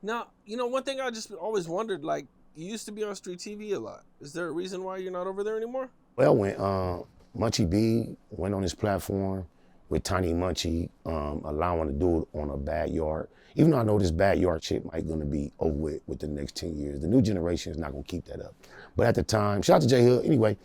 Now, one thing I just always wondered, like, you used to be on street TV a lot. Is there a reason why you're not over there anymore? Well, when Munchie B went on his platform with Tiny Munchie, allowing to do it on a backyard, even though I know this backyard shit might gonna be over with the next 10 years. The new generation is not gonna keep that up. But at the time, shout out to J Hood, anyway,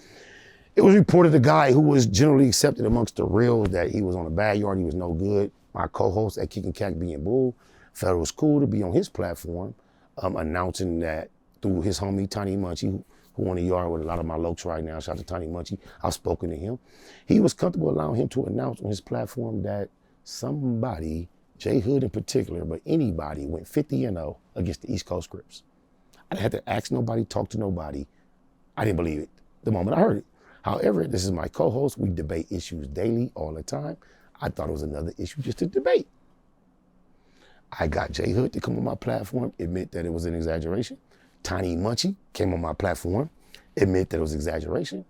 it was reported a guy who was generally accepted amongst the reals that he was on a backyard, he was no good. My co-host at Kickin' Cack Being Bull felt it was cool to be on his platform, announcing that through his homie Tiny Munchie, who on the yard with a lot of my lokes right now, shout out to Tiny Munchie, I've spoken to him. He was comfortable allowing him to announce on his platform that somebody, J Hood in particular, but anybody went 50-0 against the East Coast Crips. I didn't have to ask nobody, talk to nobody. I didn't believe it the moment I heard it. However, this is my co-host. We debate issues daily, all the time. I thought it was another issue just to debate. I got J Hood to come on my platform, admit that it was an exaggeration. Tiny Munchie came on my platform, admit that it was exaggeration.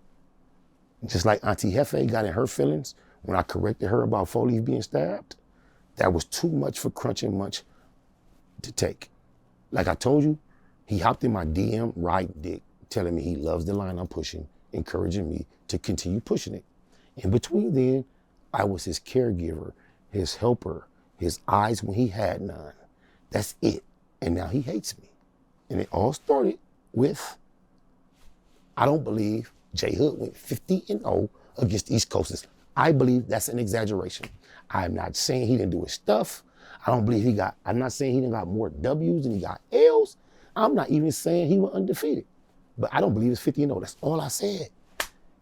Just like Auntie Jefe got in her feelings when I corrected her about 4 Leaf being stabbed, that was too much for Crunch and Munch to take. Like I told you, he hopped in my DM, riding dick, telling me he loves the line I'm pushing, encouraging me to continue pushing it. In between then, I was his caregiver, his helper, his eyes when he had none. That's it. And now he hates me. And it all started with, I don't believe J Hood went 50-0 against East Coasters. I believe that's an exaggeration. I'm not saying he didn't do his stuff. I'm not saying he didn't got more W's than he got L's. I'm not even saying he was undefeated. But I don't believe it's 50-0. That's all I said.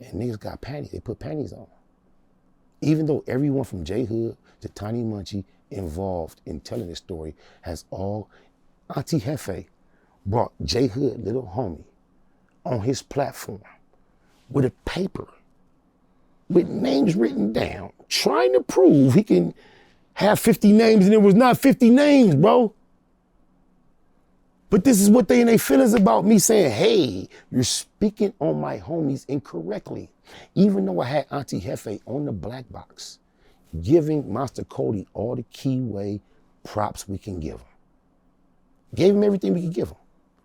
And niggas got panties. They put panties on. Even though everyone from J Hood to Tiny Munchie involved in telling this story has all, Auntie Jefe brought J Hood, little homie, on his platform with a paper with names written down, trying to prove he can have 50 names and it was not 50 names, bro. But this is what they in their feelings about me saying, hey, you're speaking on my homies incorrectly. Even though I had Auntie Jefe on the black box, giving Master Kody all the keyway props we can give him. Gave him everything we could give him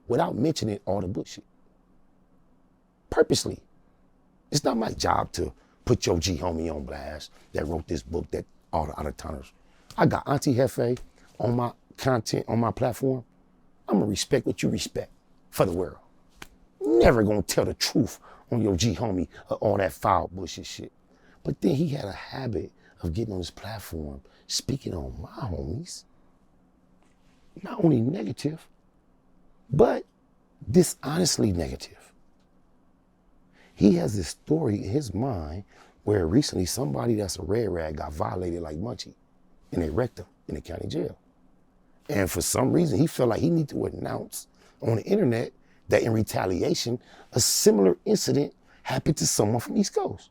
without mentioning all the bullshit. Purposely. It's not my job to put your G homie on blast that wrote this book that all the out-of-towners. I got Auntie Jefe on my content, on my platform. I'm gonna respect what you respect for the world. Never gonna tell the truth on your G homie or all that foul bullshit shit. But then he had a habit of getting on his platform, speaking on my homies, not only negative, but dishonestly negative. He has this story in his mind where recently somebody that's a red rag got violated like Munchie, and they wrecked him in the county jail. And for some reason, he felt like he needed to announce on the internet that in retaliation, a similar incident happened to someone from East Coast.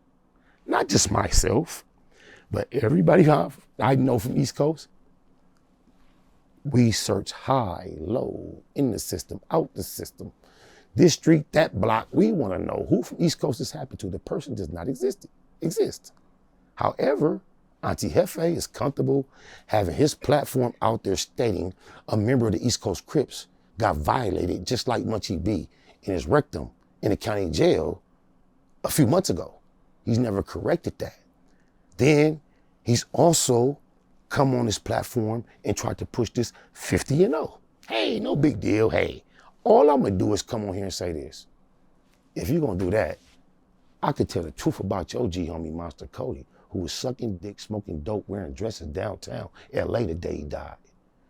Not just myself, but everybody I know from East Coast. We search high, low, in the system, out the system, this street, that block. We want to know who from East Coast this happened to. The person does not exist. However, Auntie Jefe is comfortable having his platform out there stating a member of the East Coast Crips got violated just like Munchie B in his rectum in the county jail a few months ago. He's never corrected that. Then he's also come on this platform and tried to push this 50-0. Hey, no big deal, hey. All I'm gonna do is come on here and say this. If you're gonna do that, I could tell the truth about your G homie, Master Kody, who was sucking dick, smoking dope, wearing dresses downtown LA the day he died.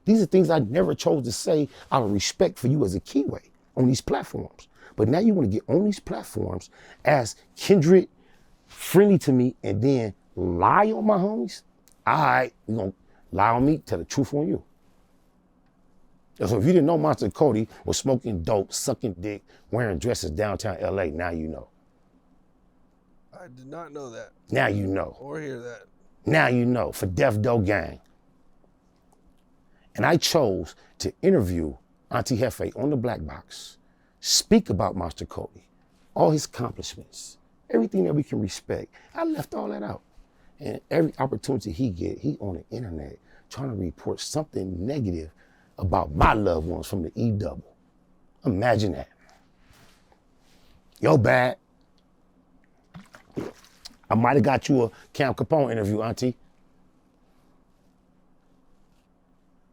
These are things I never chose to say out of respect for you as a keyway on these platforms. But now you want to get on these platforms as kindred, friendly to me, and then lie on my homies? All right, you're going to lie on me, tell the truth on you. So if you didn't know Master Kody was smoking dope, sucking dick, wearing dresses downtown LA, now you know. I did not know that. Now you know. Or hear that. Now you know, for Def Doe Gang. And I chose to interview Auntie Jefe on the Black Box, speak about Master Kody, all his accomplishments, everything that we can respect. I left all that out. And every opportunity he get, he on the internet trying to report something negative about my loved ones from the E double. Imagine that. Yo, bad. I might have got you a Cam Capone interview, Auntie.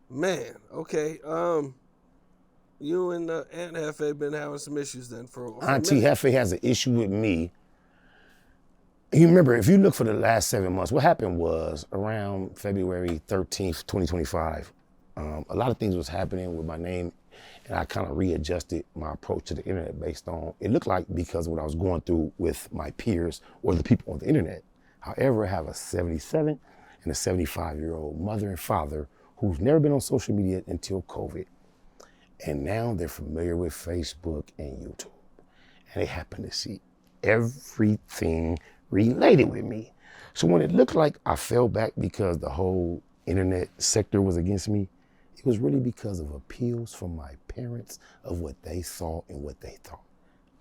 Man, okay. You and Aunt Jefe been having some issues then for a Auntie minute. Jefe has an issue with me. You remember, if you look for the last 7 months, what happened was around February 13th, 2025, a lot of things was happening with my name, and I kind of readjusted my approach to the internet based on, it looked like because of what I was going through with my peers or the people on the internet. However, I have a 77 and a 75-year-old mother and father who's never been on social media until COVID. And now they're familiar with Facebook and YouTube. And they happen to see everything related with me. So when it looked like I fell back because the whole internet sector was against me, it was really because of appeals from my parents of what they saw and what they thought.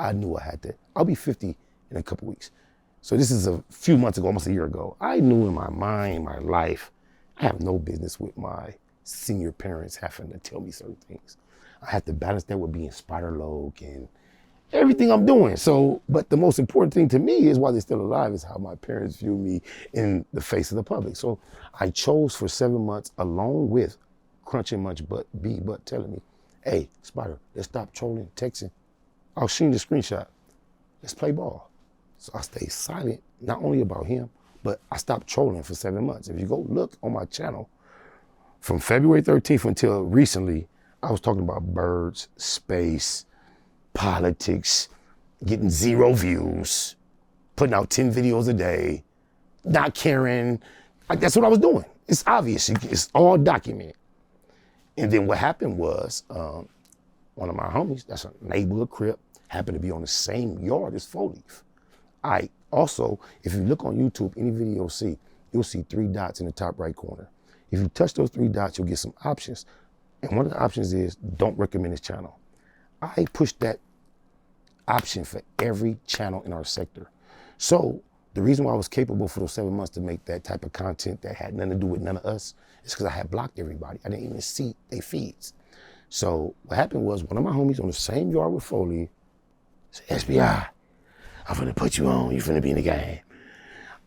I knew I had to. I'll be 50 in a couple weeks. So this is a few months ago, almost a year ago. I knew in my mind, my life, I have no business with my senior parents having to tell me certain things. I have to balance that with being spider-loc and everything I'm doing. So, but the most important thing to me is, while they're still alive, is how my parents view me in the face of the public. So I chose for 7 months, along with Crunching Much But telling me, hey, Spider, let's stop trolling, texting. I'll show you the screenshot. Let's play ball. So I stayed silent, not only about him, but I stopped trolling for 7 months. If you go look on my channel, from February 13th until recently, I was talking about birds, space, politics, getting 0 views, putting out 10 videos a day, not caring. That's what I was doing. It's obvious. It's all documented. And then what happened was, one of my homies, that's a neighborhood crip, happened to be on the same yard as 4Leaf. I also, if you look on YouTube, any video you'll see 3 dots in the top right corner. If you touch those 3 dots, you'll get some options. And one of the options is, don't recommend this channel. I pushed that option for every channel in our sector. So the reason why I was capable for those 7 months to make that type of content that had nothing to do with none of us is because I had blocked everybody. I didn't even see their feeds. So what happened was, one of my homies on the same yard with 4Leaf said, SBI, I'm finna put you on. You finna be in the game.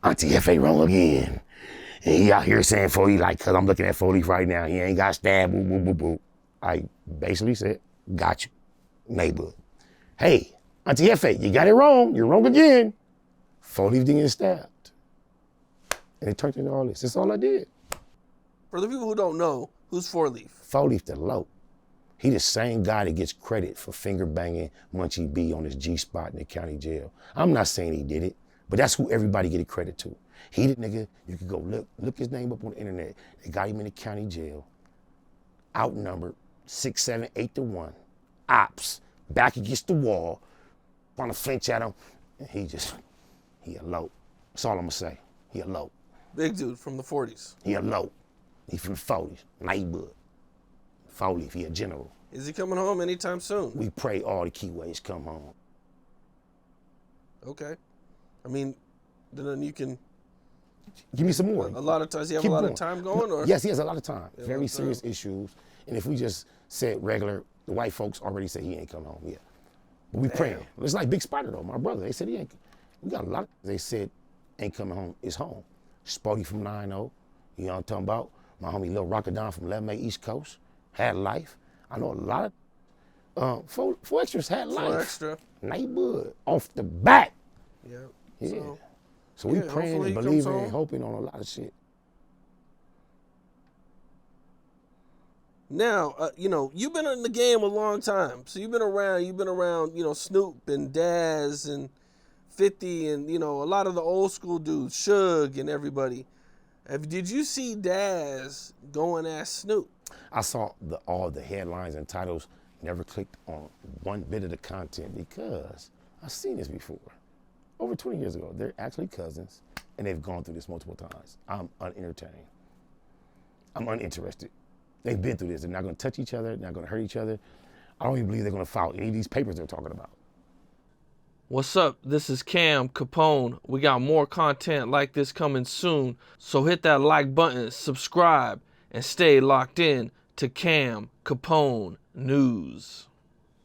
Auntie Jefe wrong again. And he out here saying 4Leaf, like, cause I'm looking at 4Leaf right now. He ain't got stabbed, boo, boo, boo, boo. I basically said, got you, neighborhood. Hey, Auntie Jefe, you got it wrong. You're wrong again. 4Leaf didn't get stabbed. And it turned into all this. That's all I did. For the people who don't know, who's 4Leaf? 4Leaf the low. He the same guy that gets credit for finger banging Munchie B on his G-spot in the county jail. I'm not saying he did it, but that's who everybody get credit to. He the nigga, you can go look his name up on the internet. They got him in the county jail, outnumbered 6, 7, 8 to 1. Ops, back against the wall, trying to flinch at him, and he a low. That's all I'm gonna say. He a low. Big dude from the 40s. He a low. He from the 40s, neighborhood. 4Leaf, he a general. Is he coming home anytime soon? We pray all the keyways come home. Okay. I mean, then you can... Give me some more. A lot of times, he have Keep a lot going. of time going? Or? Yes, he has a lot of time. Yeah, Very serious issues. And if we just said regular, the white folks already said he ain't coming home yet. But we praying. It's like Big Spider though, my brother. They said he ain't. We got a lot. They said ain't coming home. It's home. Spotty from 9-0. You know what I'm talking about? My homie Lil Rockadon from 11A East Coast had life. I know a lot of four extras had life. 4 extra. Neighborhood off the bat. Yeah. Yeah. So we praying and hopefully he believing comes and hoping on a lot of shit. Now, you know, you've been in the game a long time. So you've been around, you know, Snoop and Daz and 50 and, you know, a lot of the old school dudes, Suge and everybody. Did you see Daz going at Snoop? I saw all the headlines and titles, never clicked on one bit of the content because I've seen this before. Over 20 years ago, they're actually cousins and they've gone through this multiple times. I'm unentertained. I'm uninterested. They've been through this. They're not gonna touch each other, they're not gonna hurt each other. I don't even believe they're gonna file any of these papers they're talking about. What's up? This is Cam Capone. We got more content like this coming soon, so hit that like button, subscribe, and stay locked in to Cam Capone News.